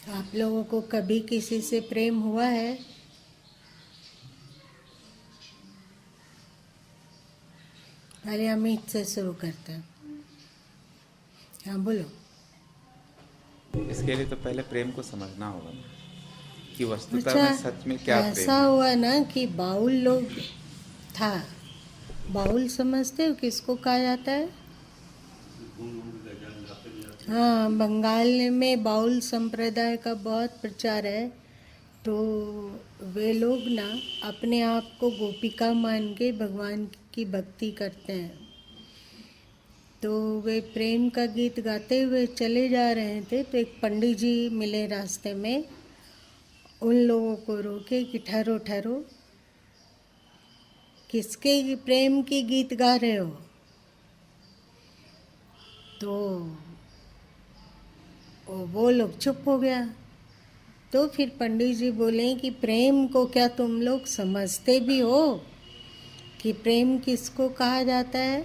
आप लोगों को कभी किसी से प्रेम हुआ है? पहले अमित से शुरू करते हैं। हाँ बोलो। इसके लिए तो पहले प्रेम को समझना होगा ना, कि वस्तुतः अच्छा, में सच में क्या प्रेम ऐसा है। हुआ ना कि बाउल लोग था। बाउल समझते हो किसको कहा जाता है? हाँ, बंगाल में बाउल संप्रदाय का बहुत प्रचार है। तो वे लोग ना अपने आप को गोपिका मान के भगवान की भक्ति करते हैं। तो वे प्रेम का गीत गाते हुए चले जा रहे थे, तो एक पंडित जी मिले रास्ते में। उन लोगों को रोके कि ठहरो ठहरो, किसके प्रेम की गीत गा रहे हो? तो वो लोग चुप हो गया। तो फिर पंडित जी बोले कि प्रेम को क्या तुम लोग समझते भी हो कि प्रेम किसको कहा जाता है?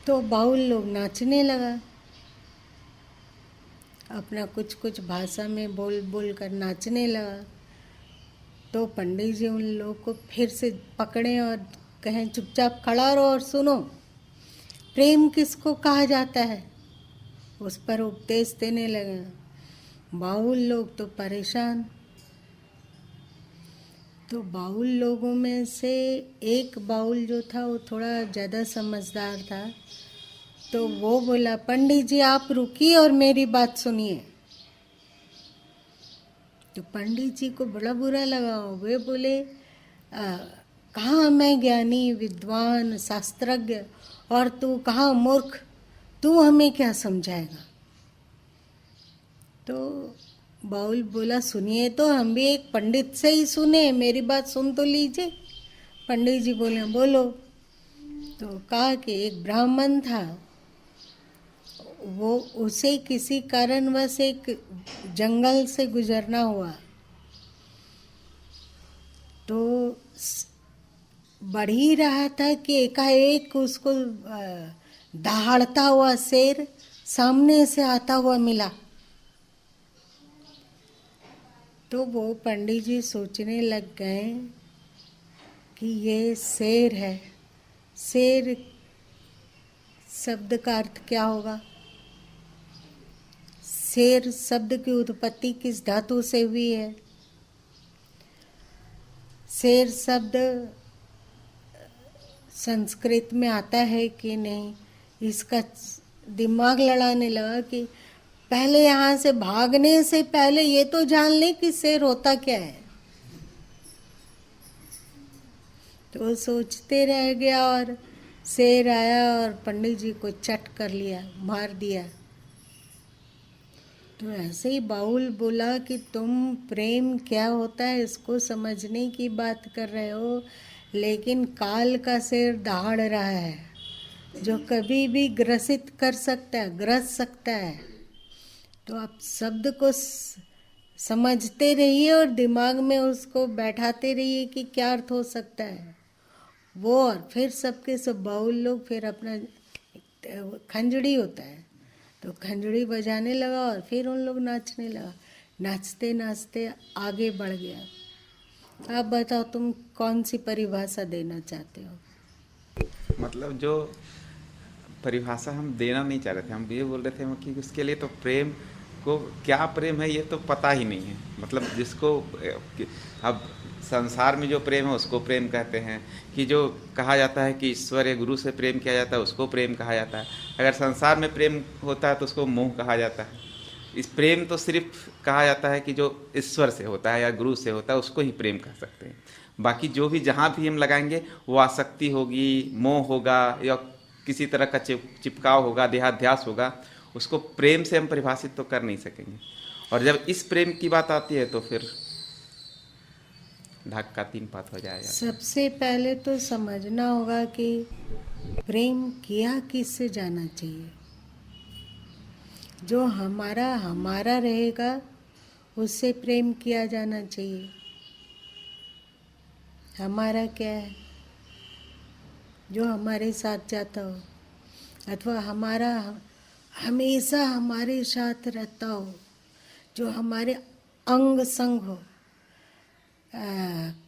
तो बाउल लोग नाचने लगा, अपना कुछ कुछ भाषा में बोल बोल कर नाचने लगा। तो पंडित जी उन लोगों को फिर से पकड़े और कहें चुपचाप खड़ा रहो और सुनो, प्रेम किसको कहा जाता है। उस पर उपदेश देने लगे। बाउल लोग तो परेशान। तो बाउल लोगों में से एक बाउल जो था वो थोड़ा ज़्यादा समझदार था। तो वो बोला, पंडित जी आप रुकिए और मेरी बात सुनिए। तो पंडित जी को बड़ा बुरा लगा। वे बोले, कहाँ मैं ज्ञानी विद्वान शास्त्रज्ञ और तू कहाँ मूर्ख, तू हमें क्या समझाएगा? तो बाउल बोला, सुनिए तो हम भी एक पंडित से ही सुने, मेरी बात सुन तो लीजिए। पंडित जी बोले, बोलो। तो कहा कि एक ब्राह्मण था, वो उसे किसी कारणवश एक जंगल से गुजरना हुआ। तो बढ़ ही रहा था कि एकाएक उसको दहाड़ता हुआ शेर सामने से आता हुआ मिला। तो वो पंडित जी सोचने लग गए कि ये शेर है। शेर शब्द का अर्थ क्या होगा? शेर शब्द की उत्पत्ति किस धातु से हुई है? शेर शब्द संस्कृत में आता है कि नहीं, इसका दिमाग लड़ाने लगा कि पहले यहाँ से भागने से पहले ये तो जान ले कि शेर होता क्या है। तो सोचते रह गया और शेर आया और पंडित जी को चट कर लिया, मार दिया। तो ऐसे ही बाउल बोला कि तुम प्रेम क्या होता है इसको समझने की बात कर रहे हो, लेकिन काल का शेर दहाड़ रहा है जो कभी भी ग्रसित कर सकता है, ग्रस सकता है। तो आप शब्द को समझते रहिए और दिमाग में उसको बैठाते रहिए कि क्या अर्थ हो सकता है वो। और फिर सबके सब बाउल लोग फिर अपना खंजड़ी होता है तो खंजड़ी बजाने लगा और फिर उन लोग नाचने लगा। नाचते नाचते आगे बढ़ गया। आप बताओ तुम कौन सी परिभाषा देना चाहते हो? मतलब जो परिभाषा हम देना नहीं चाह रहे थे, हम ये बोल रहे थे कि उसके लिए तो प्रेम को क्या प्रेम है ये तो पता ही नहीं है। मतलब जिसको अब संसार में जो प्रेम है उसको प्रेम कहते हैं, कि जो कहा जाता है कि ईश्वर या गुरु से प्रेम किया जाता है उसको प्रेम कहा जाता है। अगर संसार में प्रेम होता है तो उसको मोह कहा जाता है। इस प्रेम तो सिर्फ कहा जाता है कि जो ईश्वर से होता है या गुरु से होता है उसको ही प्रेम कह सकते हैं। बाकी जो भी जहाँ भी हम लगाएंगे वो आसक्ति होगी, मोह होगा, या किसी तरह का चिपकाव होगा, देहाध्यास होगा, उसको प्रेम से हम परिभाषित तो कर नहीं सकेंगे। और जब इस प्रेम की बात आती है तो फिर धक्का तीन पात हो जाएगा। सबसे पहले तो समझना होगा कि प्रेम किया किससे जाना चाहिए। जो हमारा हमारा रहेगा उससे प्रेम किया जाना चाहिए। हमारा क्या है? जो हमारे साथ जाता हो अथवा हमारा हमेशा हमारे साथ रहता हो, जो हमारे अंग संग हो।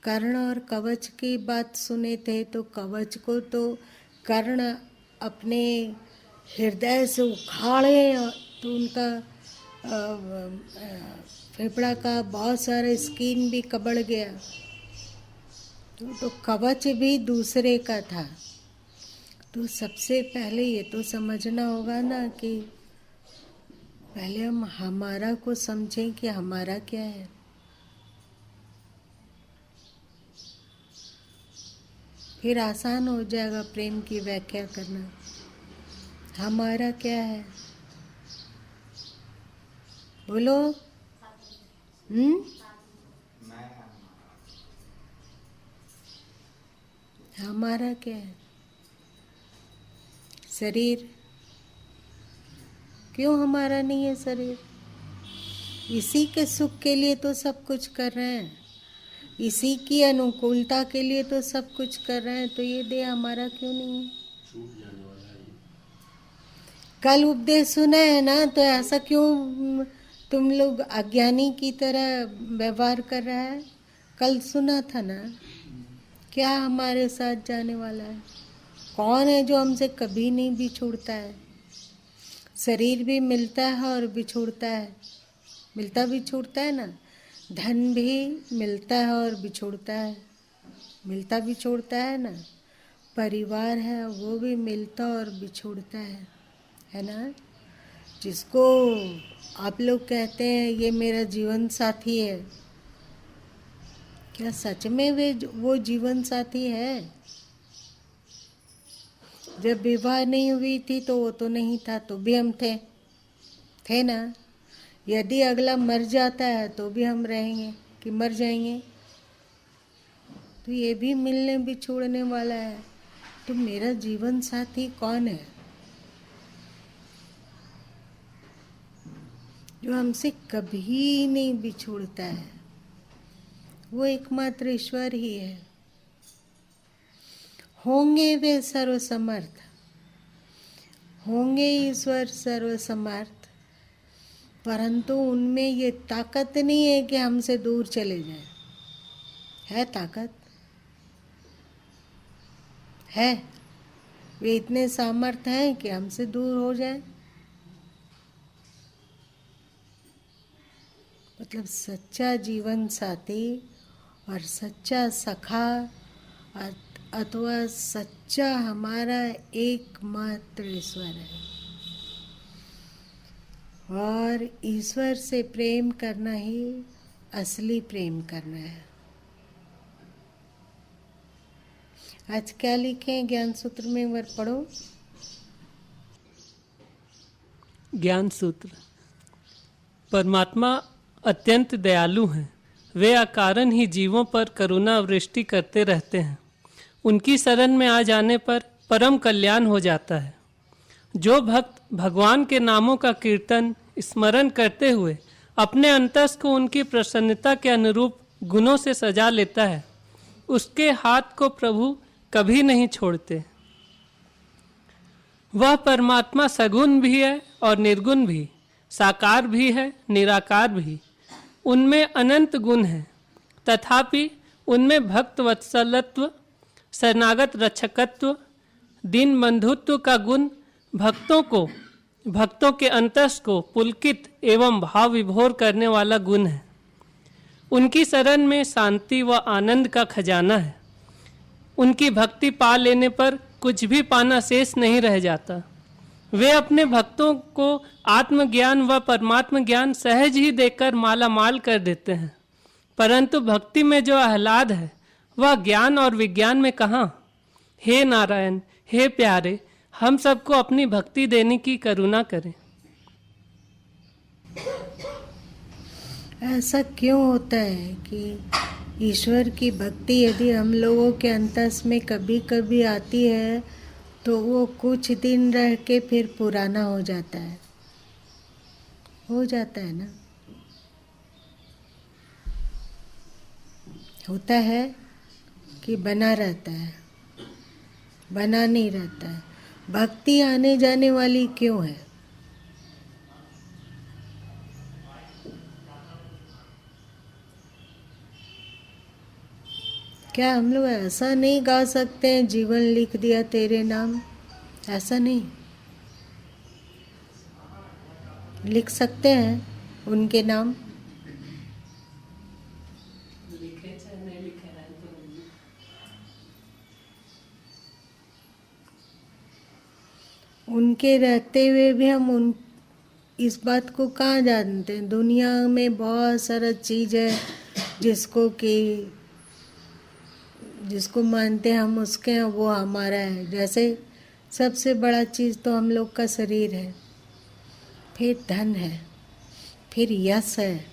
कर्ण और कवच की बात सुने थे, तो कवच को तो कर्ण अपने हृदय से उखाड़े तो उनका फेफड़ा का बहुत सारा स्किन भी कबड़ गया। तो कवच भी दूसरे का था। तो सबसे पहले ये तो समझना होगा ना कि पहले हम हमारा को समझें कि हमारा क्या है। फिर आसान हो जाएगा प्रेम की व्याख्या करना। हमारा क्या है, बोलो। हमारा क्या है? शरीर। क्यों हमारा नहीं है शरीर? इसी के सुख के लिए तो सब कुछ कर रहे हैं, इसी की अनुकूलता के लिए तो सब कुछ कर रहे हैं। तो ये देह हमारा क्यों नहीं है? कल उपदेश सुना है ना, तो ऐसा क्यों तुम लोग अज्ञानी की तरह व्यवहार कर रहा है? कल सुना था ना, क्या हमारे साथ जाने वाला है? कौन है जो हमसे कभी नहीं बिछुड़ता है? शरीर भी मिलता है और बिछुड़ता है, मिलता बिछुड़ता है ना। धन भी मिलता है और बिछुड़ता है, मिलता बिछुड़ता है ना। परिवार है वो भी मिलता और बिछुड़ता है ना। जिसको आप लोग कहते हैं ये मेरा जीवन साथी है, क्या सच में वो जीवन साथी है? जब विवाह नहीं हुई थी तो वो तो नहीं था, तो भी हम थे ना। यदि अगला मर जाता है तो भी हम रहेंगे कि मर जाएंगे? तो ये भी मिलने बिछोड़ने वाला है। तो मेरा जीवन साथी कौन है? जो हमसे कभी नहीं बिछोड़ता है, वो एकमात्र ईश्वर ही है। होंगे वे सर्वसमर्थ, होंगे ईश्वर सर्वसमर्थ, परंतु उनमें ये ताकत नहीं है कि हमसे दूर चले जाए। है ताकत? है? वे इतने सामर्थ हैं कि हमसे दूर हो जाए? मतलब सच्चा जीवन साथी और सच्चा सखा अथवा सच्चा हमारा एकमात्र ईश्वर है। और ईश्वर से प्रेम करना ही असली प्रेम करना है। आज क्या लिखे ज्ञान सूत्र में, वर पढ़ो। ज्ञान सूत्र। परमात्मा अत्यंत दयालु हैं, वे अकारण ही जीवों पर करुणा वृष्टि करते रहते हैं। उनकी शरण में आ जाने पर परम कल्याण हो जाता है। जो भक्त भगवान के नामों का कीर्तन स्मरण करते हुए अपने अंतस को उनकी प्रसन्नता के अनुरूप गुणों से सजा लेता है, उसके हाथ को प्रभु कभी नहीं छोड़ते। वह परमात्मा सगुण भी है और निर्गुण भी, साकार भी है निराकार भी। उनमें अनंत गुण हैं, तथापि उनमें भक्त वत्सलत्व, शरणागत रक्षकत्व, दीन बंधुत्व का गुण भक्तों के अंतस को पुलकित एवं भाव विभोर करने वाला गुण है। उनकी शरण में शांति व आनंद का खजाना है। उनकी भक्ति पा लेने पर कुछ भी पाना शेष नहीं रह जाता। वे अपने भक्तों को आत्मज्ञान व परमात्म ज्ञान सहज ही देकर माला माल कर देते हैं, परंतु भक्ति में जो आह्लाद है वह ज्ञान और विज्ञान में कहाँ। हे नारायण, हे प्यारे, हम सबको अपनी भक्ति देने की करुणा करें। ऐसा क्यों होता है कि ईश्वर की भक्ति यदि हम लोगों के अंतस में कभी कभी आती है तो वो कुछ दिन रह के फिर पुराना हो जाता है? हो जाता है ना? होता है कि बना रहता है? बना नहीं रहता है। भक्ति आने जाने वाली क्यों है? क्या हम लोग ऐसा नहीं गा सकते हैं, जीवन लिख दिया तेरे नाम? ऐसा नहीं लिख सकते हैं उनके नाम? उनके रहते हुए भी हम उन इस बात को कहाँ जानते हैं? दुनिया में बहुत सारा चीज़ है जिसको मानते हैं हम उसके हैं, वो हमारा है। जैसे सबसे बड़ा चीज़ तो हम लोग का शरीर है, फिर धन है, फिर यश है।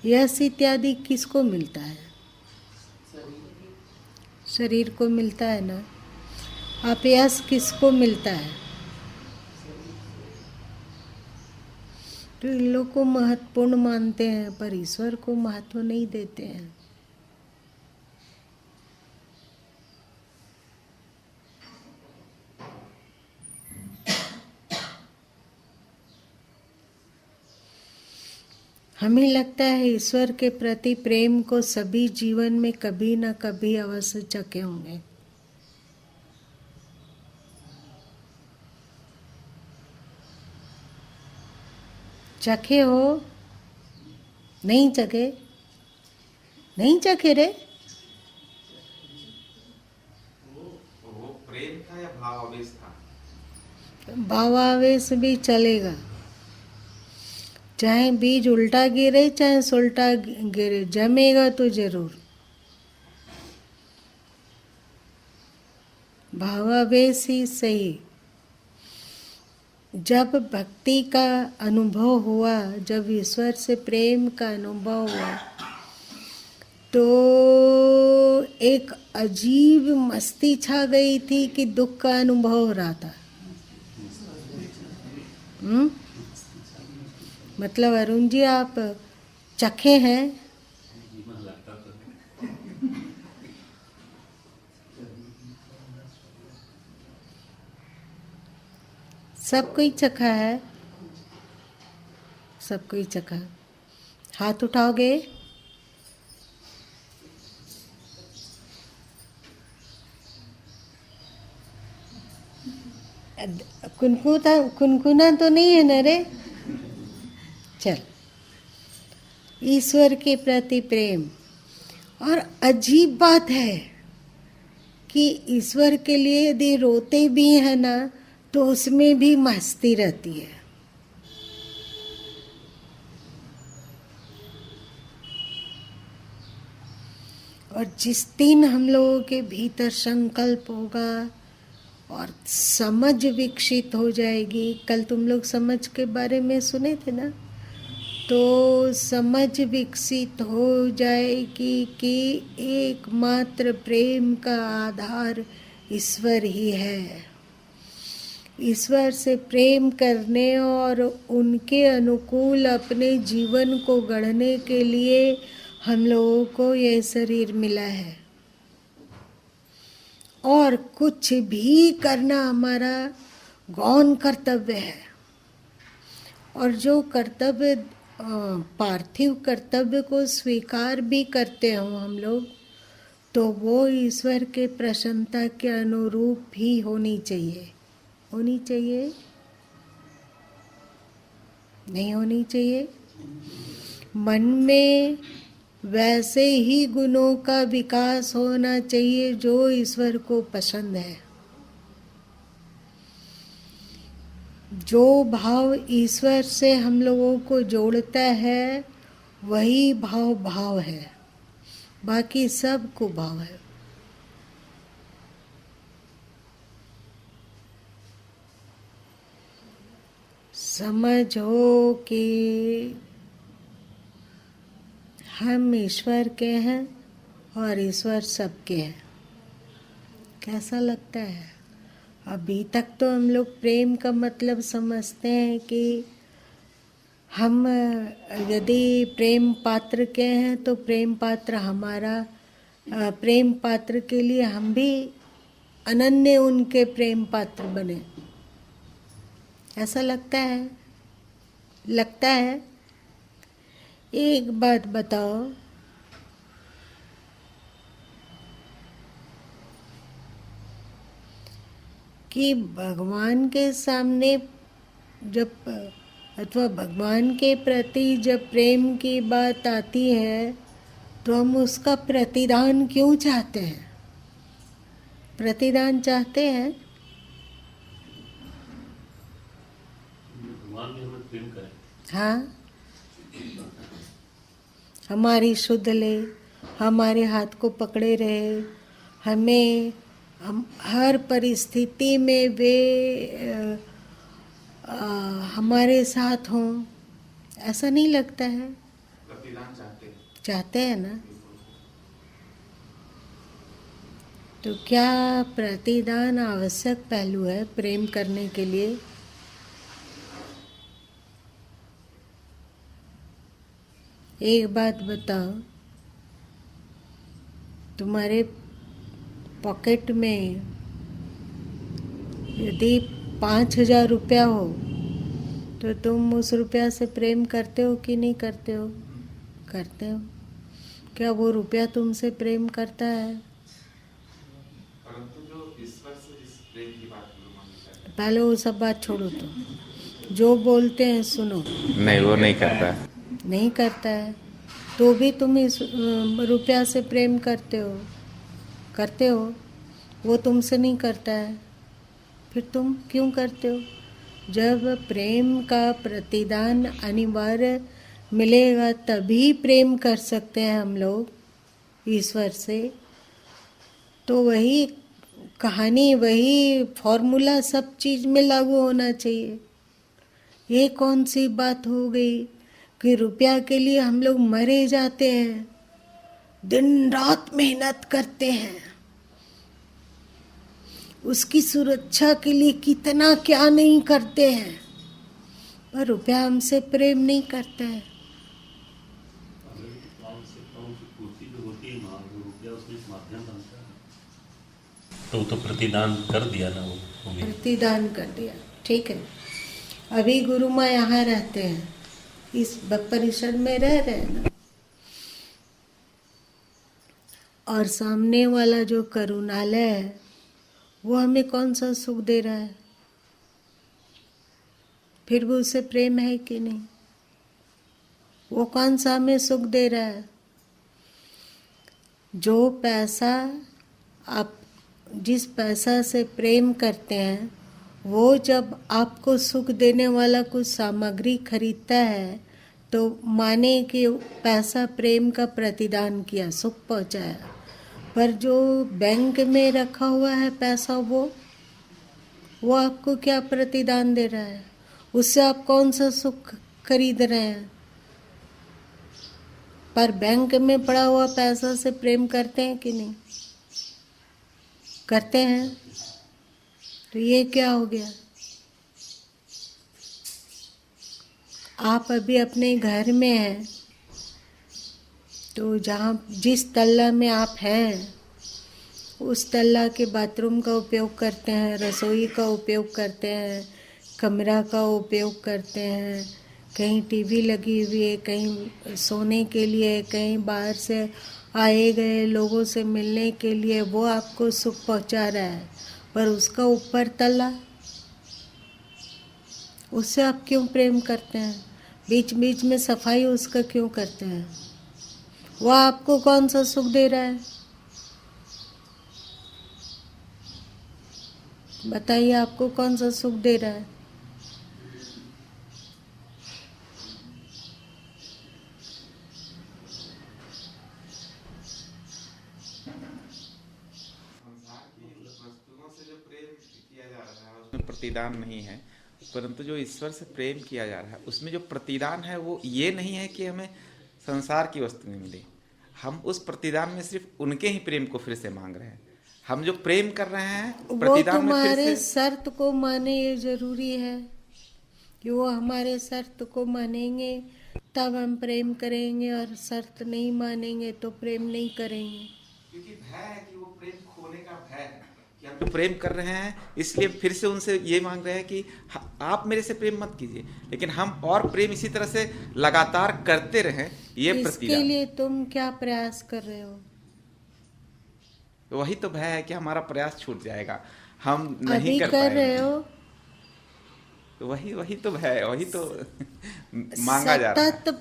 यश इत्यादि किसको मिलता है? शरीर को मिलता है ना। आप यश किसको मिलता है? तो इन लोग को महत्वपूर्ण मानते हैं पर ईश्वर को महत्व नहीं देते हैं। हमें लगता है ईश्वर के प्रति प्रेम को सभी जीवन में कभी न कभी अवश्य चखे होंगे। चखे हो? नहीं चखे? नहीं चखे रे? वो प्रेम था या भावावेश था? भावावेश भी चलेगा, चाहे बीज उल्टा गिरे चाहे सुल्टा गिरे, जमेगा तो जरूर। भावावेश ही सही। जब भक्ति का अनुभव हुआ, जब ईश्वर से प्रेम का अनुभव हुआ, तो एक अजीब मस्ती छा गई थी कि दुख का अनुभव हो रहा था। मतलब अरुण जी आप चखे हैं? सब कोई चखा है? सब कोई चखा? हाथ उठाओगे? कुनकुना तो नहीं है ना रे? चल, ईश्वर के प्रति प्रेम। और अजीब बात है कि ईश्वर के लिए यदि रोते भी है ना तो उसमें भी मस्ती रहती है। और जिस दिन हम लोगों के भीतर संकल्प होगा और समझ विकसित हो जाएगी, कल तुम लोग समझ के बारे में सुने थे ना, तो समझ विकसित हो जाएगी कि एकमात्र प्रेम का आधार ईश्वर ही है। ईश्वर से प्रेम करने और उनके अनुकूल अपने जीवन को गढ़ने के लिए हम लोगों को यह शरीर मिला है। और कुछ भी करना हमारा गौण कर्तव्य है। और जो कर्तव्य पार्थिव कर्तव्य को स्वीकार भी करते हो हम लोग, तो वो ईश्वर के प्रसन्नता के अनुरूप भी होनी चाहिए। होनी चाहिए? नहीं होनी चाहिए? मन में वैसे ही गुणों का विकास होना चाहिए जो ईश्वर को पसंद है। जो भाव ईश्वर से हम लोगों को जोड़ता है वही भाव है, बाकी सब कुभाव है। समझो कि हम ईश्वर के हैं और ईश्वर सबके हैं। कैसा लगता है? अभी तक तो हम लोग प्रेम का मतलब समझते हैं कि हम यदि प्रेम पात्र के हैं तो प्रेम पात्र हमारा, प्रेम पात्र के लिए हम भी अनन्य उनके प्रेम पात्र बने। ऐसा लगता है? लगता है? एक बात बताओ, कि भगवान के सामने जब अथवा भगवान के प्रति जब प्रेम की बात आती है तो हम उसका प्रतिदान क्यों चाहते हैं? प्रतिदान चाहते हैं भगवान भी हमें प्रेम करें। हाँ, हमारी शुद्ध ले, हमारे हाथ को पकड़े रहे, हमें हम हर परिस्थिति में वे हमारे साथ हों, ऐसा नहीं लगता है? प्रतिदान चाहते हैं। चाहते हैं ना? तो क्या प्रतिदान आवश्यक पहलू है प्रेम करने के लिए? एक बात बताओ, तुम्हारे पॉकेट में यदि 5,000 रुपया हो तो तुम उस रुपया से प्रेम करते हो कि नहीं करते हो? करते हो। क्या वो रुपया तुमसे प्रेम करता है? परंतु जो ईश्वर से जिस प्रेम की बात गुरु मान रहे हैं, पहले वो सब बात छोड़ो, तो जो बोलते हैं सुनो। नहीं, वो नहीं करता है। नहीं करता है तो भी तुम इस रुपया से प्रेम करते हो? करते हो। वो तुमसे नहीं करता है, फिर तुम क्यों करते हो? जब प्रेम का प्रतिदान अनिवार्य मिलेगा तभी प्रेम कर सकते हैं हम लोग ईश्वर से। तो वही कहानी, वही फॉर्मूला सब चीज़ में लागू होना चाहिए। ये कौन सी बात हो गई कि रुपया के लिए हम लोग मरे जाते हैं, दिन रात मेहनत करते हैं, उसकी सुरक्षा के लिए कितना क्या नहीं करते हैं, पर रुपया हमसे प्रेम नहीं करता है। कौन से पूर्ति जो होती है माँ, वो रुपया उसमें एक माध्यम बनता है। तो प्रतिदान कर दिया ना, वो हो गया। प्रतिदान कर दिया, ठीक है। अभी गुरु माँ यहाँ रहते हैं, इस परिसर में रह रहे हैं ना, और सामने वाला जो करुणालय है वो हमें कौन सा सुख दे रहा है? फिर भी उससे प्रेम है कि नहीं? वो कौन सा हमें सुख दे रहा है? जो पैसा आप जिस पैसा से प्रेम करते हैं, वो जब आपको सुख देने वाला कुछ सामग्री खरीदता है तो माने कि पैसा प्रेम का प्रतिदान किया, सुख पहुंचाया। पर जो बैंक में रखा हुआ है पैसा, वो आपको क्या प्रतिदान दे रहा है? उससे आप कौन सा सुख खरीद रहे हैं? पर बैंक में पड़ा हुआ पैसा से प्रेम करते हैं कि नहीं? करते हैं। तो ये क्या हो गया? आप अभी अपने घर में हैं, तो जहाँ जिस तल्ला में आप हैं उस तल्ला के बाथरूम का उपयोग करते हैं, रसोई का उपयोग करते हैं, कमरा का उपयोग करते हैं, कहीं टीवी लगी हुई है, कहीं सोने के लिए, कहीं बाहर से आए गए लोगों से मिलने के लिए, वो आपको सुख पहुंचा रहा है। पर उसका ऊपर तल्ला, उससे आप क्यों प्रेम करते हैं? बीच बीच में सफाई उसका क्यों करते हैं? वो आपको कौन सा सुख दे रहा है? बताइए, आपको कौन सा सुख दे रहा है? वस्तुओं से जो प्रेम किया जा रहा है उसमें प्रतिदान नहीं है, परंतु जो ईश्वर से प्रेम किया जा रहा है उसमें जो प्रतिदान है वो ये नहीं है कि हमें संसार की वस्तुएं मिले। हम उस प्रतिदान में सिर्फ उनके ही प्रेम को फिर से मांग रहे हैं। हम जो प्रेम कर रहे हैं वो प्रतिदान में फिर तुम्हारे से शर्त को माने, ये जरूरी है कि वो हमारे शर्त को मानेंगे तब हम प्रेम करेंगे, और शर्त नहीं मानेंगे तो प्रेम नहीं करेंगे। क्योंकि भय है कि वो प्रेम खोने का भय है कि हम जो प्रेम कर रहे हैं इसलिए फिर से उनसे ये मांग रहे हैं कि आप मेरे से प्रेम मत कीजिए, लेकिन हम और प्रेम इसी तरह से लगातार करते रहें। ये इसके प्रतिदान, लिए तुम क्या प्रयास कर रहे हो? वही तो भय है कि हमारा प्रयास छूट जाएगा। हम नहीं अभी कर कर रहे पाएंगे। हो। वही वही तो है, वही तो मांगा जा रहा है। सतत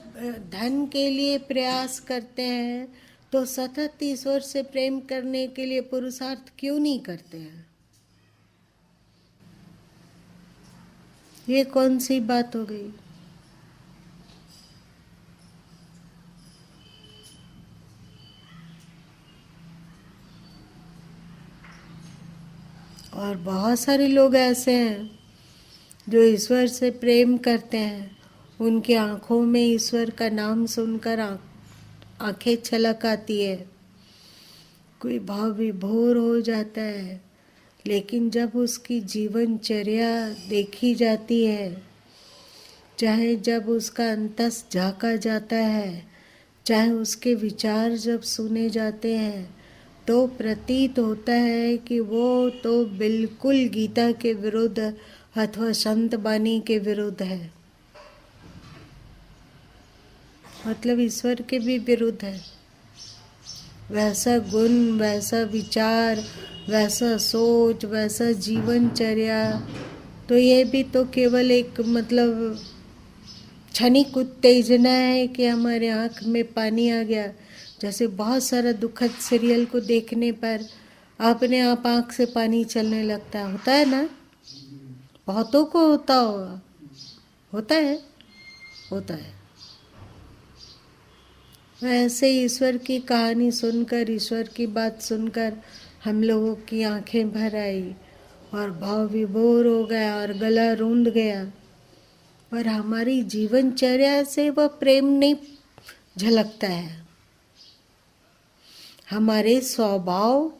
धन के लिए प्रयास करते हैं तो सतत ईश्वर से प्रेम करने के लिए पुरुषार्थ क्यों नहीं करते हैं? ये कौन सी बात हो गई? और बहुत सारे लोग ऐसे हैं जो ईश्वर से प्रेम करते हैं, उनकी आंखों में ईश्वर का नाम सुनकर आंखें छलक आती है, कोई भाव विभोर हो जाता है। लेकिन जब उसकी जीवनचर्या देखी जाती है, चाहे जब उसका अंतस झांका जाता है, चाहे उसके विचार जब सुने जाते हैं, तो प्रतीत होता है कि वो तो बिल्कुल गीता के विरुद्ध अथवा संत बानी के विरुद्ध है, मतलब ईश्वर के भी विरुद्ध है। वैसा गुण, वैसा विचार, वैसा सोच, वैसा जीवनचर्या, तो ये भी तो केवल एक मतलब क्षणिक उत्तेजना है कि हमारे आँख में पानी आ गया। जैसे बहुत सारा दुखद सीरियल को देखने पर अपने आप आँख से पानी चलने लगता है, होता है ना? बहुतों को होता होगा, होता है, होता है। ऐसे ईश्वर की कहानी सुनकर, ईश्वर की बात सुनकर हम लोगों की आंखें भर आई और भाव विभोर हो गया और गला रूंध गया, पर हमारी जीवनचर्या से वह प्रेम नहीं झलकता है। हमारे स्वभाव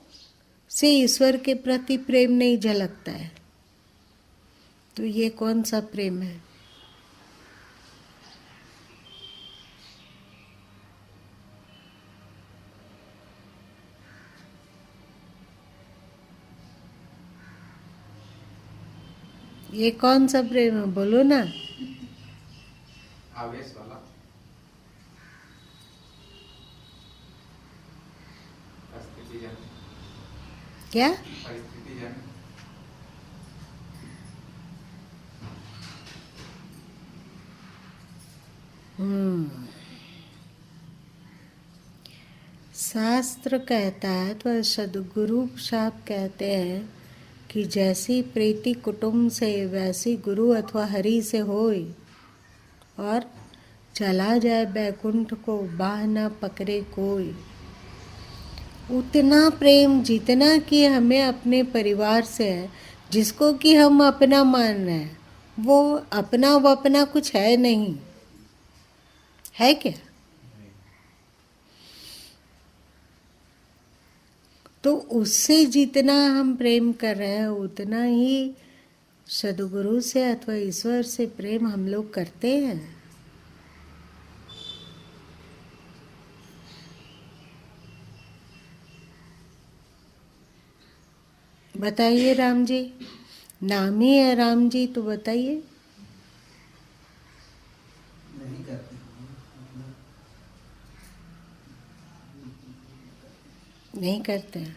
से ईश्वर के प्रति प्रेम नहीं झलकता है। तो ये कौन सा प्रेम है? ये कौन सा प्रेम है? बोलो ना। आवेश वाला, परिस्थितिजन, क्या? परिस्थितिजन। शास्त्र कहता है, तो सदगुरु साहब कहते हैं कि जैसी प्रीति कुटुंब से वैसी गुरु अथवा हरि से होए, और चला जाए बैकुंठ को बाह न पकड़े कोई। उतना प्रेम जितना कि हमें अपने परिवार से है, जिसको कि हम अपना मान रहे हैं, वो अपना कुछ है नहीं, है क्या? तो उससे जितना हम प्रेम कर रहे हैं, उतना ही सदगुरु से अथवा ईश्वर से प्रेम हम लोग करते हैं। बताइए राम जी, नाम ही है राम जी, तो बताइए। नहीं करते। नहीं करते हैं।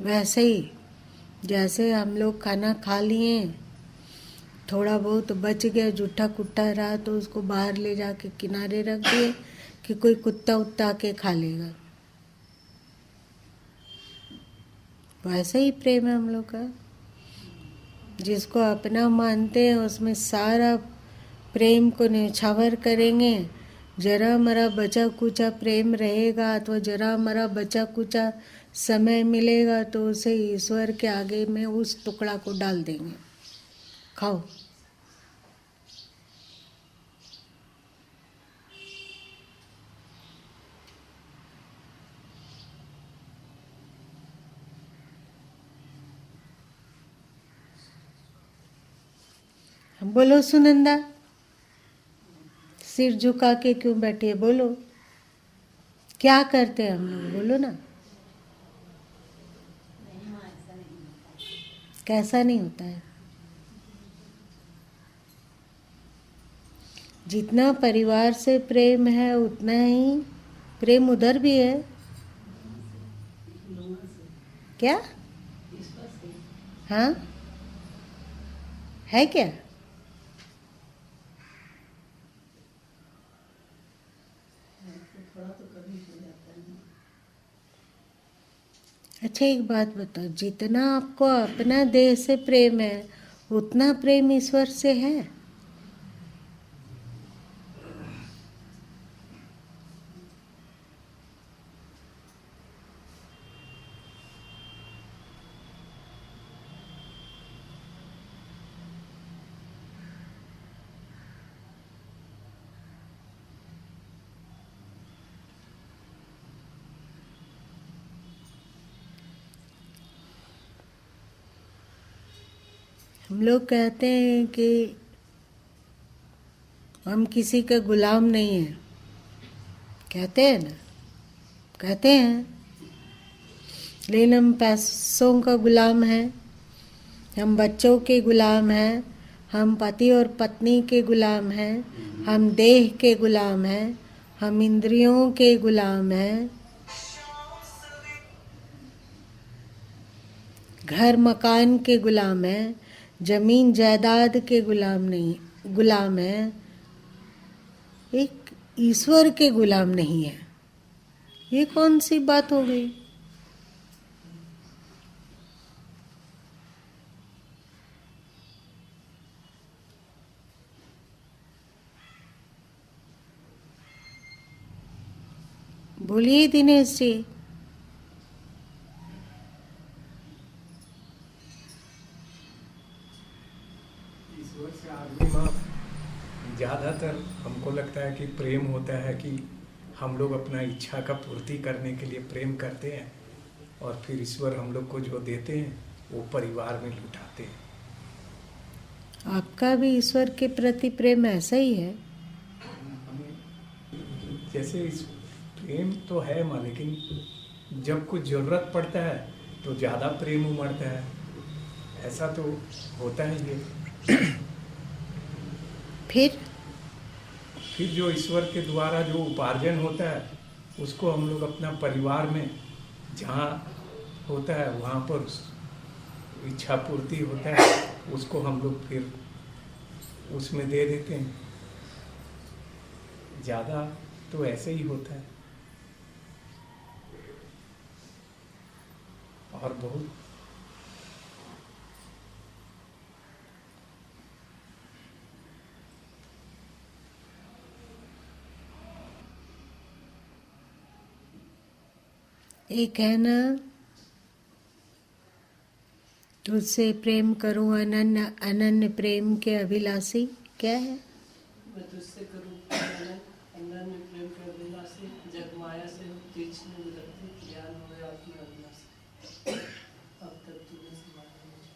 वैसे ही जैसे हम लोग खाना खा लिए, थोड़ा बहुत बच गया, जूठा कुट्टा रहा, तो उसको बाहर ले जाके किनारे रख दिए कि कोई कुत्ता उत्ता के खा लेगा। वैसे ही प्रेम है हम लोग का। जिसको अपना मानते हैं उसमें सारा प्रेम को न्यौछावर करेंगे। जरा मरा बचा कुचा प्रेम रहेगा, तो जरा मरा बचा कुचा समय मिलेगा तो उसे ईश्वर के आगे में उस टुकड़ा को डाल देंगे, खाओ। बोलो सुनंदा, सिर झुका के क्यों बैठी है? बोलो, क्या करते हैं हम लोग? बोलो ना। कैसा नहीं होता है? जितना परिवार से प्रेम है, उतना ही प्रेम उधर भी है क्या? हाँ है क्या? अच्छा एक बात बताओ, जितना आपको अपना देह से प्रेम है उतना प्रेम ईश्वर से है? हम लोग कहते हैं कि हम किसी का गुलाम नहीं हैं, कहते हैं ना, कहते हैं, लेकिन हम पैसों का गुलाम हैं, हम बच्चों के गुलाम हैं, हम पति और पत्नी के गुलाम हैं, हम देह के गुलाम हैं, हम इंद्रियों के गुलाम हैं, घर मकान के गुलाम हैं, जमीन जायदाद के गुलाम है, एक ईश्वर के गुलाम नहीं है। ये कौन सी बात हो गई? बोलिए दिनेश जी। ईश्वर से आदमी में ज़्यादातर हमको लगता है कि प्रेम होता है कि हम लोग अपना इच्छा का पूर्ति करने के लिए प्रेम करते हैं और फिर ईश्वर हम लोग को जो देते हैं वो परिवार में लुटाते हैं। आपका भी ईश्वर के प्रति प्रेम ऐसा ही है? जैसे इस प्रेम तो है मां, लेकिन जब कुछ ज़रूरत पड़ता है तो ज़्यादा प्रेम उमड़ता है, ऐसा तो होता ही है। फिर जो ईश्वर के द्वारा जो उपार्जन होता है उसको हम लोग अपना परिवार में जहाँ होता है वहाँ पर इच्छा पूर्ति होता है, उसको हम लोग फिर उसमें दे देते हैं। ज़्यादा तो ऐसे ही होता है। और बहुत एक है ना, तुझसे प्रेम करूं अनन्य अनन्य प्रेम के अभिलाषी, क्या है? मैं तुझसे करूं अनन्य प्रेम के अभिलाषी, जग माया से तीक्ष्ण विरक्ति, ज्ञान हो आत्म अभिलाषी, अब तक तूने समाधि मुझे।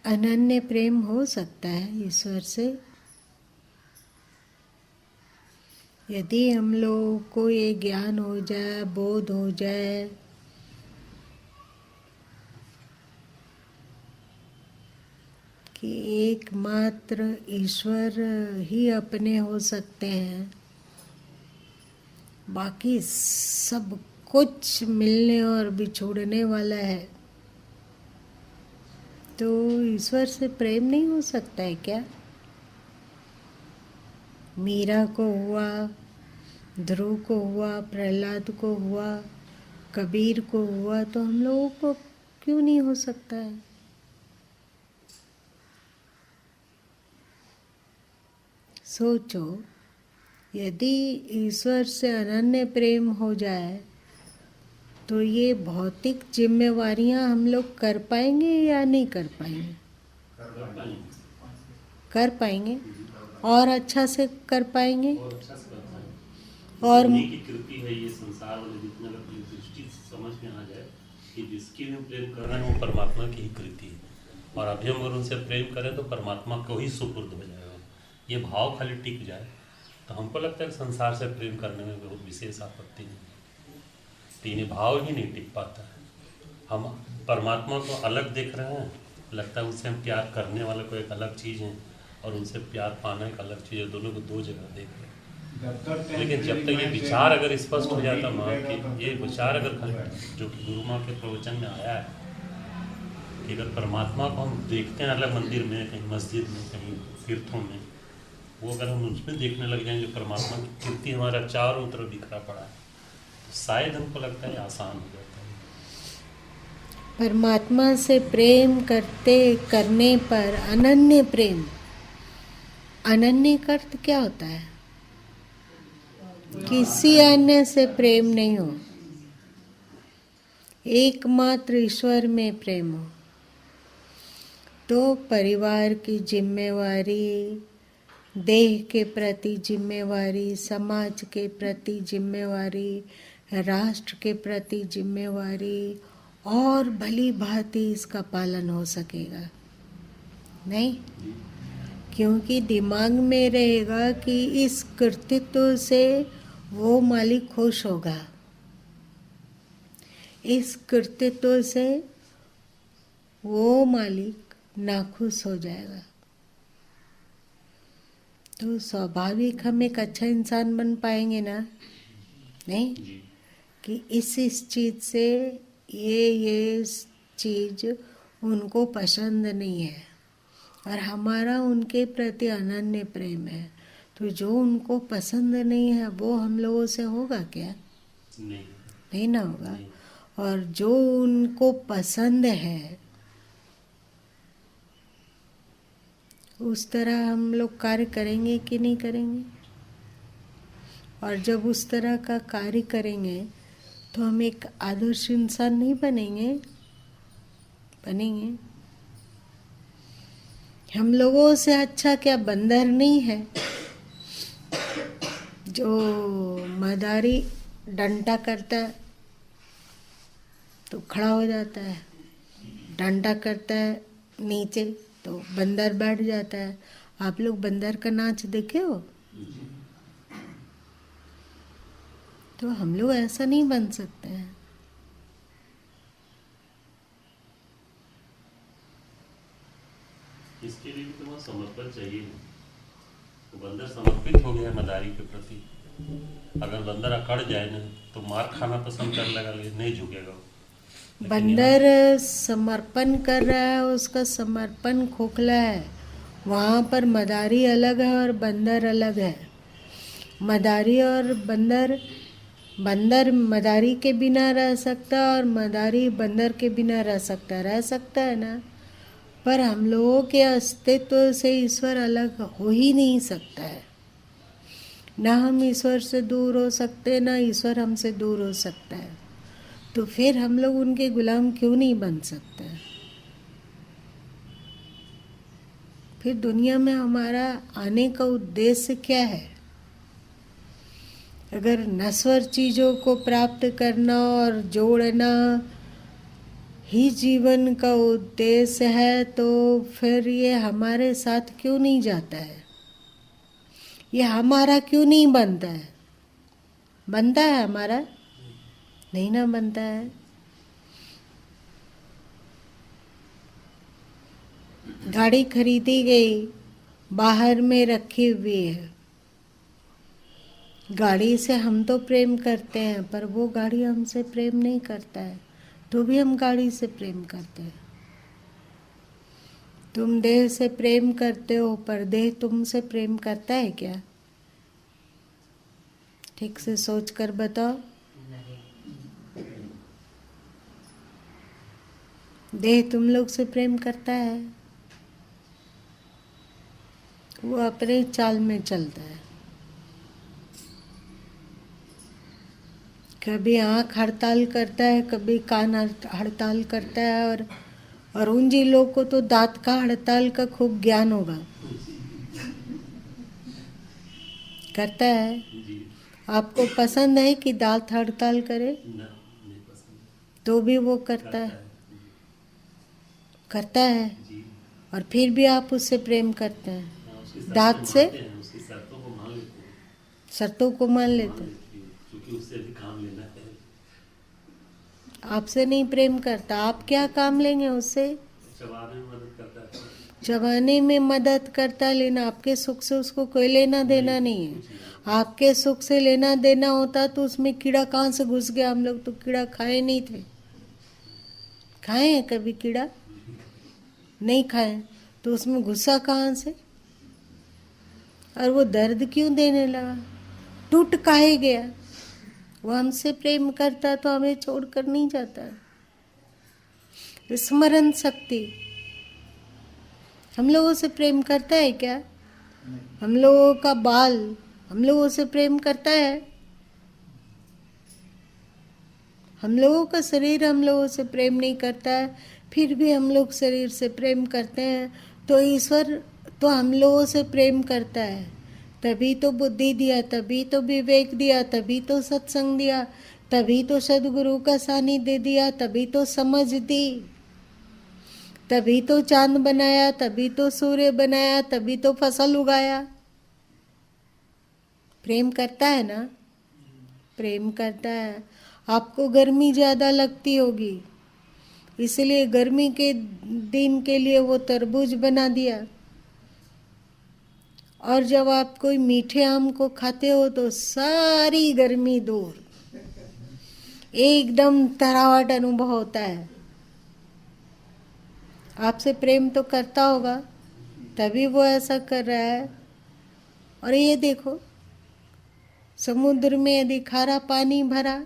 अनन्य प्रेम हो सकता है ईश्वर से यदि हम लोगों को ये ज्ञान हो जाए, बोध हो जाए कि एकमात्र ईश्वर ही अपने हो सकते हैं, बाकी सब कुछ मिलने और बिछोड़ने वाला है, तो ईश्वर से प्रेम नहीं हो सकता है क्या? मीरा को हुआ, ध्रुव को हुआ, प्रहलाद को हुआ, कबीर को हुआ, तो हम लोगों को क्यों नहीं हो सकता है? सोचो, यदि ईश्वर से अनन्य प्रेम हो जाए तो ये भौतिक जिम्मेवारियां हम लोग कर पाएंगे या नहीं कर पाएंगे? कर पाएंगे और अच्छा से कर पाएंगे। और उन्हीं की कृति है ये संसार वाले जितने लोग की दृष्टि समझ में आ जाए कि जिसकी भी प्रेम कर रहे हैं वो परमात्मा की ही कृति है, और अभी हम अगर उनसे प्रेम करें तो परमात्मा को ही सुपुर्द हो जाएगा। ये भाव खाली टिक जाए तो हमको लगता है कि संसार से प्रेम करने में बहुत विशेष आपत्ति नहीं है। तो इन्हें भाव ही नहीं टिक पाता है। हम परमात्मा को अलग देख रहे हैं, लगता है उससे हम प्यार करने वाले को एक अलग चीज़ है और उनसे प्यार पाना एक अलग चीज़ है, दोनों को दो जगह देख रहे हैं। लेकिन जब तक ये विचार अगर स्पष्ट हो जाता माँ कि ये विचार अगर जो कि गुरु माँ के प्रवचन में आया है कि अगर परमात्मा को हम देखते हैं अलग मंदिर में, कहीं मस्जिद में, कहीं तीर्थों में, वो अगर हम उसमें देखने लग जाएं जो परमात्मा की कीर्ति हमारा चारों तरफ बिखरा पड़ा है, तो शायद हमको लगता है आसान हो जाता है। परमात्मा से प्रेम करने पर अनन्य प्रेम, अनन्य का अर्थ क्या होता है? किसी अन्य से प्रेम नहीं हो, एकमात्र ईश्वर में प्रेम हो। तो परिवार की जिम्मेवारी, देह के प्रति जिम्मेवारी, समाज के प्रति जिम्मेवारी, राष्ट्र के प्रति जिम्मेवारी, और भली भांति इसका पालन हो सकेगा नहीं? क्योंकि दिमाग में रहेगा कि इस कृतित्व से वो मालिक खुश होगा, इस कृतित्व से वो मालिक नाखुश हो जाएगा। तो स्वाभाविक हम एक अच्छा इंसान बन पाएंगे ना? नहीं कि इस चीज़ से ये चीज़ उनको पसंद नहीं है और हमारा उनके प्रति अनन्य प्रेम है, तो जो उनको पसंद नहीं है वो हम लोगों से होगा क्या? नहीं ना होगा। और जो उनको पसंद है उस तरह हम लोग कार्य करेंगे कि नहीं करेंगे? और जब उस तरह का कार्य करेंगे तो हम एक आदर्श इंसान नहीं बनेंगे? हम लोगों से अच्छा क्या बंदर नहीं है जो मदारी डंडा करता है तो खड़ा हो जाता है, डंडा करता है नीचे तो बंदर बैठ जाता है। आप लोग बंदर का नाच देखे हो? तो हम लोग ऐसा नहीं बन सकते हैं। इसके लिए भी तो वहाँ समर्पण चाहिए। तो बंदर समर्पित हो गया मदारी के प्रति। अगर बंदर अकड़ जाए ना तो मार खाना पसंद कर लगा, लेकिन नहीं झुकेगा। बंदर समर्पण कर रहा है, उसका समर्पण खोखला है। वहाँ पर मदारी अलग है और बंदर अलग है। मदारी और बंदर, बंदर मदारी के बिना रह सकता और मदारी बंदर के बिना रह सकता है ना। पर हम लोगों के अस्तित्व से ईश्वर अलग हो ही नहीं सकता है। ना हम ईश्वर से दूर हो सकते, ना ईश्वर हमसे दूर हो सकता है। तो फिर हम लोग उनके गुलाम क्यों नहीं बन सकते? फिर दुनिया में हमारा आने का उद्देश्य क्या है? अगर नश्वर चीज़ों को प्राप्त करना और जोड़ना ही जीवन का उद्देश्य है, तो फिर ये हमारे साथ क्यों नहीं जाता है? ये हमारा क्यों नहीं बनता है? बनता है हमारा? नहीं ना बनता है। गाड़ी खरीदी गई, बाहर में रखी हुई है। गाड़ी से हम तो प्रेम करते हैं, पर वो गाड़ी हमसे प्रेम नहीं करता है, तो भी हम गाड़ी से प्रेम करते हैं। तुम देह से प्रेम करते हो, पर देह तुमसे प्रेम करता है क्या? ठीक से सोच कर बताओ। देह तुम लोग से प्रेम करता है? वो अपने चाल में चलता है। कभी आँख हड़ताल करता है, कभी कान हड़ताल करता है, और उन जी लोग को तो दांत का हड़ताल का खूब ज्ञान होगा। करता है? आपको पसंद है कि दांत हड़ताल करे? तो भी वो करता है। और फिर भी आप उससे प्रेम करते हैं, उसकी शर्तें दांत से मानते हैं, उसकी शर्तों को मान लेते हैं, शर्तों को मान लेते हैं। क्योंकि उससे भी काम लेना है। आपसे नहीं प्रेम करता, आप क्या काम लेंगे उससे? चबाने में मदद करता है, चबाने में मदद करता, लेकिन आपके सुख से उसको कोई लेना देना नहीं है। आपके सुख से लेना देना होता तो उसमें कीड़ा कहाँ से घुस गया? हम लोग तो कीड़ा खाए नहीं थे। खाए हैं कभी कीड़ा? नहीं खाए, तो उसमें घुसा कहाँ से? और वो दर्द क्यों देने लगा? टूट काहे गया? वो हमसे प्रेम करता तो हमें छोड़कर नहीं जाता। स्मरण शक्ति हम लोगों से प्रेम करता है क्या? हम लोगों का बाल हम लोगों से प्रेम करता है? हम लोगों का शरीर हम लोगों से प्रेम नहीं करता है, फिर भी हम लोग शरीर से प्रेम करते हैं। तो ईश्वर तो हम लोगों से प्रेम करता है, तभी तो बुद्धि दिया, तभी तो विवेक दिया, तभी तो सत्संग दिया, तभी तो सदगुरु का सानिध्य दिया, तभी तो समझ दी, तभी तो चांद बनाया, तभी तो सूर्य बनाया, तभी तो फसल उगाया। प्रेम करता है ना? प्रेम करता है। आपको गर्मी ज़्यादा लगती होगी, इसलिए गर्मी के दिन के लिए वो तरबूज बना दिया। और जब आप कोई मीठे आम को खाते हो तो सारी गर्मी दूर, एकदम तरावट अनुभव होता है। आपसे प्रेम तो करता होगा, तभी वो ऐसा कर रहा है। और ये देखो, समुद्र में यदि खारा पानी भरा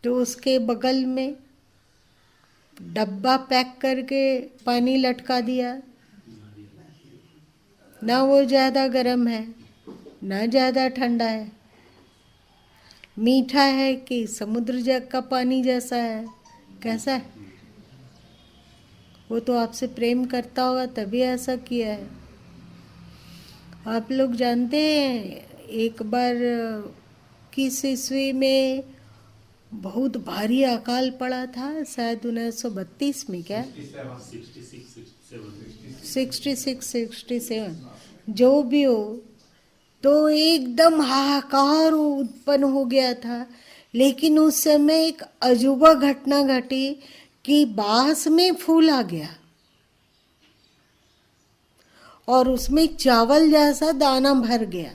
तो उसके बगल में डब्बा पैक करके पानी लटका दिया। ना वो ज़्यादा गर्म है, ना ज़्यादा ठंडा है। मीठा है कि समुद्र जग का पानी जैसा है? कैसा है? वो तो आपसे प्रेम करता होगा तभी ऐसा किया है। आप लोग जानते हैं, एक बार किस ईस्वी में बहुत भारी अकाल पड़ा था, शायद 1932 में, क्या 66-67 जो भी हो, तो एकदम हाहाकार उत्पन्न हो गया था। लेकिन उस समय एक अजूबा घटना घटी कि बांस में फूल आ गया और उसमें चावल जैसा दाना भर गया,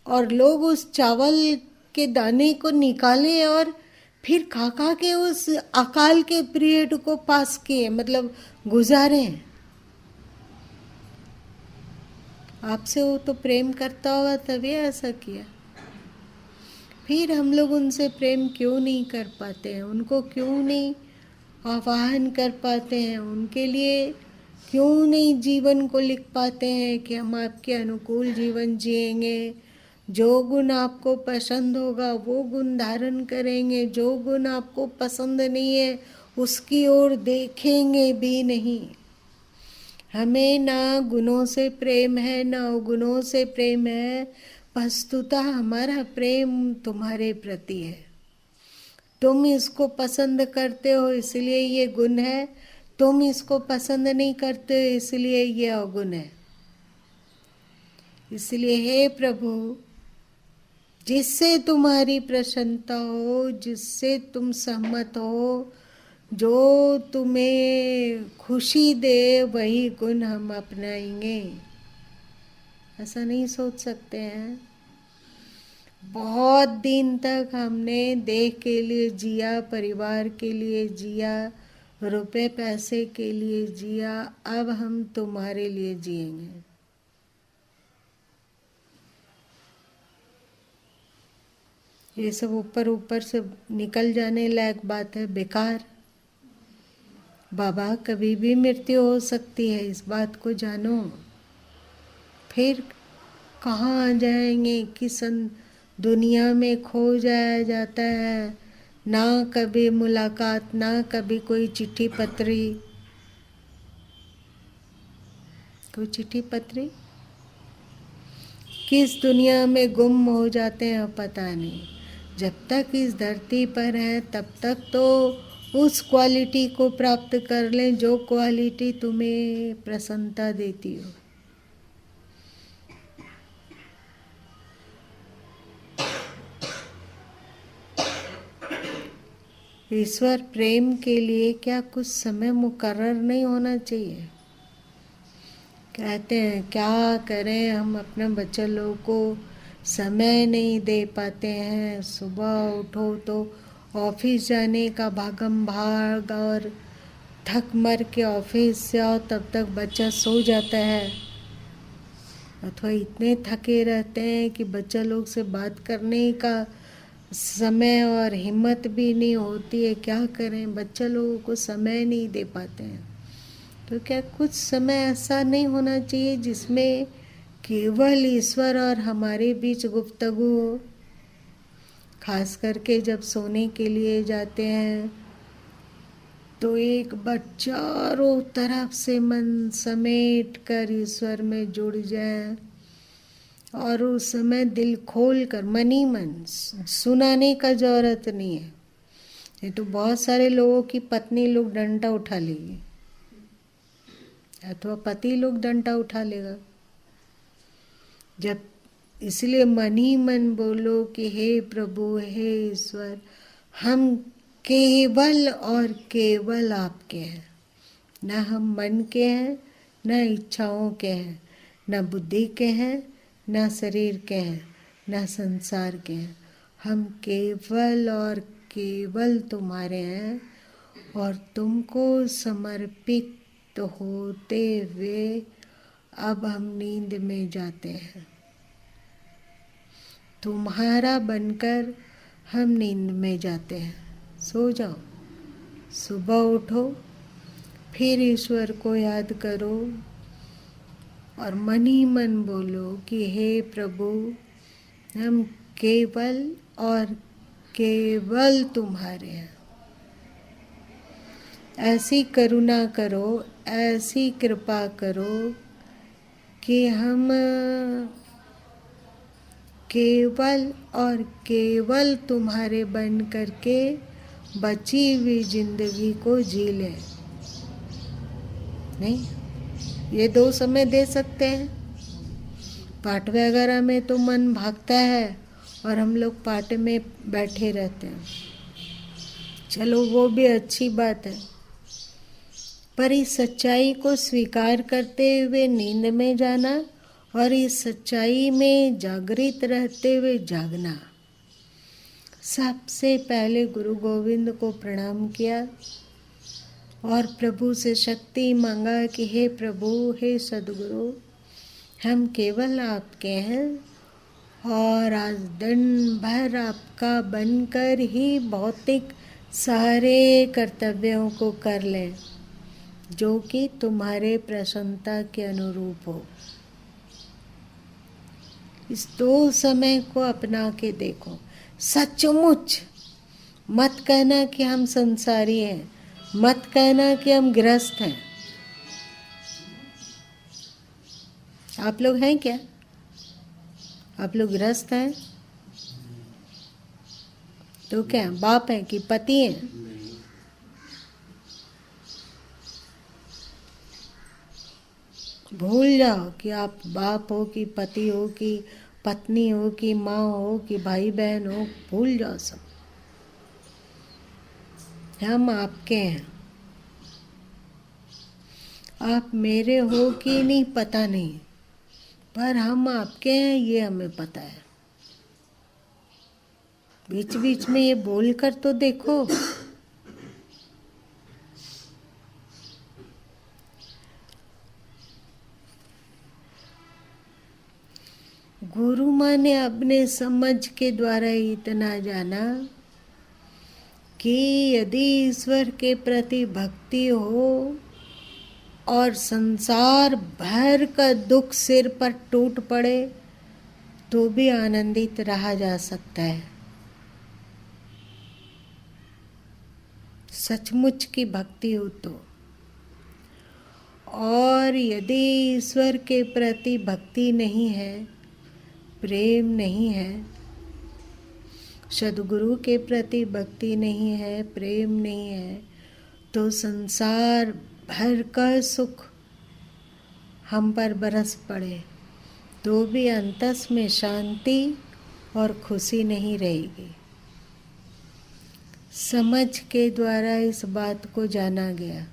और लोग उस चावल के दाने को निकाले और फिर खा खा के उस अकाल के पीरियड को पास किए, मतलब गुजारे। आपसे वो तो प्रेम करता होगा तभी ऐसा किया। फिर हम लोग उनसे प्रेम क्यों नहीं कर पाते हैं? उनको क्यों नहीं आवाहन कर पाते हैं? उनके लिए क्यों नहीं जीवन को लिख पाते हैं कि हम आपके अनुकूल जीवन जिएंगे, जो गुण आपको पसंद होगा वो गुण धारण करेंगे, जो गुण आपको पसंद नहीं है उसकी ओर देखेंगे भी नहीं। हमें ना गुणों से प्रेम है, ना अवगुणों से प्रेम है। वस्तुतः हमारा प्रेम तुम्हारे प्रति है। तुम इसको पसंद करते हो इसलिए ये गुण है, तुम इसको पसंद नहीं करते हो इसलिए ये अवगुण है। इसलिए हे प्रभु, जिससे तुम्हारी प्रसन्नता हो, जिससे तुम सहमत हो, जो तुम्हें खुशी दे वही गुण हम अपनाएंगे। ऐसा नहीं सोच सकते हैं। बहुत दिन तक हमने देह के लिए जिया, परिवार के लिए जिया, रुपए पैसे के लिए जिया, अब हम तुम्हारे लिए जिएंगे। ये सब ऊपर ऊपर से निकल जाने लायक बात है, बेकार। बाबा, कभी भी मृत्यु हो सकती है, इस बात को जानो। फिर कहाँ आ जाएंगे, किस दुनिया में खो जाया जाता है। ना कभी मुलाकात, ना कभी कोई चिट्ठी पत्री। कोई चिट्ठी पत्री किस दुनिया में गुम हो जाते हैं पता नहीं। जब तक इस धरती पर है तब तक तो उस क्वालिटी को प्राप्त कर लें जो क्वालिटी तुम्हें प्रसन्नता देती हो। ईश्वर प्रेम के लिए क्या कुछ समय मुकर्रर नहीं होना चाहिए? कहते हैं क्या करें, हम अपने बच्चे लोगों को समय नहीं दे पाते हैं। सुबह उठो तो ऑफिस जाने का भागम भाग और थक मर के ऑफिस से आओ तब तक बच्चा सो जाता है, अथवा इतने थके रहते हैं कि बच्चा लोग से बात करने का समय और हिम्मत भी नहीं होती है। क्या करें, बच्चा लोगों को समय नहीं दे पाते हैं। तो क्या कुछ समय ऐसा नहीं होना चाहिए जिसमें केवल ईश्वर और हमारे बीच गुफ्तगू हो? खास करके जब सोने के लिए जाते हैं तो एक बार चारों तरफ से मन समेट कर ईश्वर में जुड़ जाए और उस समय दिल खोल कर मन ही मन, सुनाने का जरूरत नहीं है। ये तो बहुत सारे लोगों की पत्नी लोग डंडा उठा लेगी अथवा पति लोग डंडा उठा लेगा। जब इसलिए मन ही मन बोलो कि हे प्रभु, हे ईश्वर, हम केवल और केवल आपके हैं। न हम मन के हैं, न इच्छाओं के हैं, न बुद्धि के हैं, न शरीर के हैं, न संसार के हैं। हम केवल और केवल तुम्हारे हैं और तुमको समर्पित होते हुए अब हम नींद में जाते हैं। तुम्हारा बनकर हम नींद में जाते हैं। सो जाओ, सुबह उठो, फिर ईश्वर को याद करो और मन ही मन बोलो कि हे प्रभु, हम केवल और केवल तुम्हारे हैं। ऐसी करुणा करो, ऐसी कृपा करो कि हम केवल और केवल तुम्हारे बन करके बची हुई जिंदगी को जी लें। नहीं, ये 2 समय दे सकते हैं। पाठ वगैरह में तो मन भागता है और हम लोग पाठ में बैठे रहते हैं। चलो वो भी अच्छी बात है, पर इस सच्चाई को स्वीकार करते हुए नींद में जाना और इस सच्चाई में जागृत रहते हुए जागना। सबसे पहले गुरु गोविंद को प्रणाम किया और प्रभु से शक्ति मांगा कि हे प्रभु, हे सद्गुरु, हम केवल आपके हैं और आज दिन भर आपका बनकर ही भौतिक सारे कर्तव्यों को कर लें जो कि तुम्हारे प्रसन्नता के अनुरूप हो। इस 2 समय को अपना के देखो। सचमुच मत कहना कि हम संसारी हैं, मत कहना कि हम गृहस्थ हैं। आप लोग हैं क्या? आप लोग गृहस्थ हैं? तो क्या बाप हैं कि पति हैं? भूल जाओ कि आप बाप हो कि पति हो कि पत्नी हो कि माँ हो कि भाई बहन हो। भूल जाओ सब। हम आपके हैं। आप मेरे हो कि नहीं पता नहीं, पर हम आपके हैं ये हमें पता है। बीच बीच में ये बोल कर तो देखो। गुरु माँ ने अपने समझ के द्वारा इतना जाना कि यदि ईश्वर के प्रति भक्ति हो और संसार भर का दुख सिर पर टूट पड़े तो भी आनंदित रहा जा सकता है। सचमुच की भक्ति हो तो। और यदि ईश्वर के प्रति भक्ति नहीं है, प्रेम नहीं है, सद्गुरु के प्रति भक्ति नहीं है, प्रेम नहीं है, तो संसार भर का सुख हम पर बरस पड़े तो भी अंतस में शांति और खुशी नहीं रहेगी। समझ के द्वारा इस बात को जाना गया।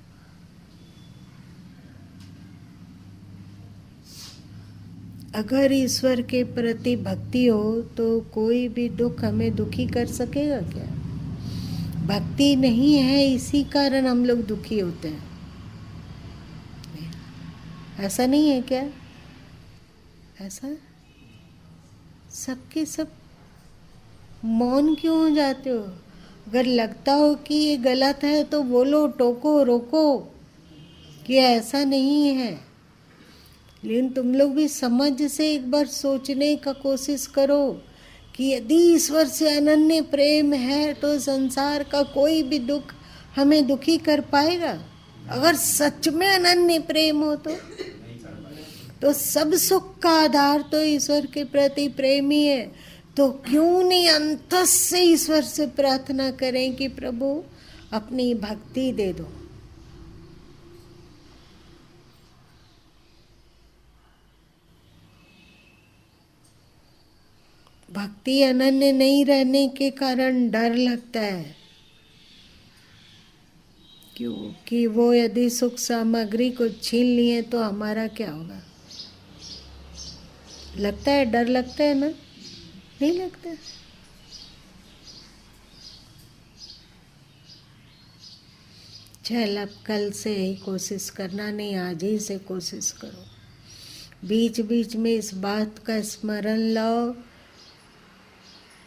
अगर ईश्वर के प्रति भक्ति हो तो कोई भी दुख हमें दुखी कर सकेगा क्या? भक्ति नहीं है, इसी कारण हम लोग दुखी होते हैं। ऐसा नहीं है क्या? ऐसा सबके सब मौन क्यों हो जाते हो? अगर लगता हो कि ये गलत है तो बोलो, टोको, रोको कि ऐसा नहीं है। लेकिन तुम लोग भी समझ से एक बार सोचने का कोशिश करो कि यदि ईश्वर से अनन्य प्रेम है तो संसार का कोई भी दुख हमें दुखी कर पाएगा? अगर सच में अनन्य प्रेम हो तो सब सुख का आधार तो ईश्वर के प्रति प्रेम ही है। तो क्यों नहीं अंतस से ईश्वर से प्रार्थना करें कि प्रभु अपनी भक्ति दे दो। भक्ति अनन्य नहीं रहने के कारण डर लगता है, क्योंकि वो यदि सुख सामग्री को छीन लिए तो हमारा क्या होगा? लगता है, डर लगता है ना? नहीं लगता? चल अब कल से ही कोशिश करना नहीं, आज ही से कोशिश करो। बीच बीच में इस बात का स्मरण लाओ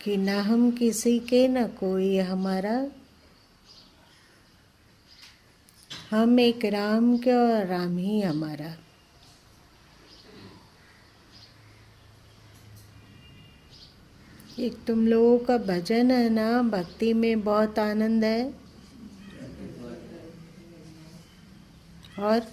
कि ना हम किसी के, ना कोई हमारा, हम एक राम के और राम ही हमारा। एक तुम लोगों का भजन है ना, भक्ति में बहुत आनंद है। और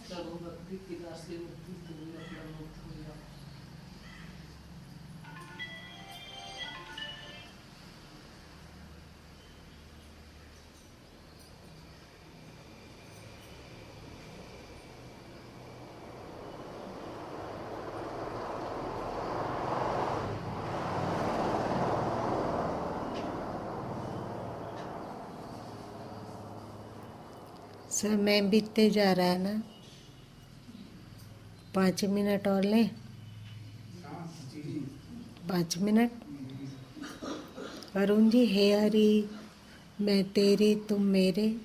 समय बीतते जा रहा है ना। 5 मिनट और लें? 5 मिनट। अरुण जी, हे हरि मैं तेरे तुम मेरे।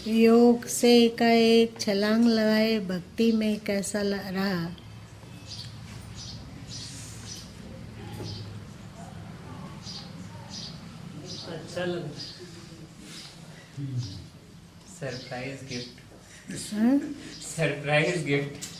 योग से का एक छलांग लगाए, भक्ति में कैसा रहा? अच्छा लगा। Surprise gift. हाँ? Surprise gift.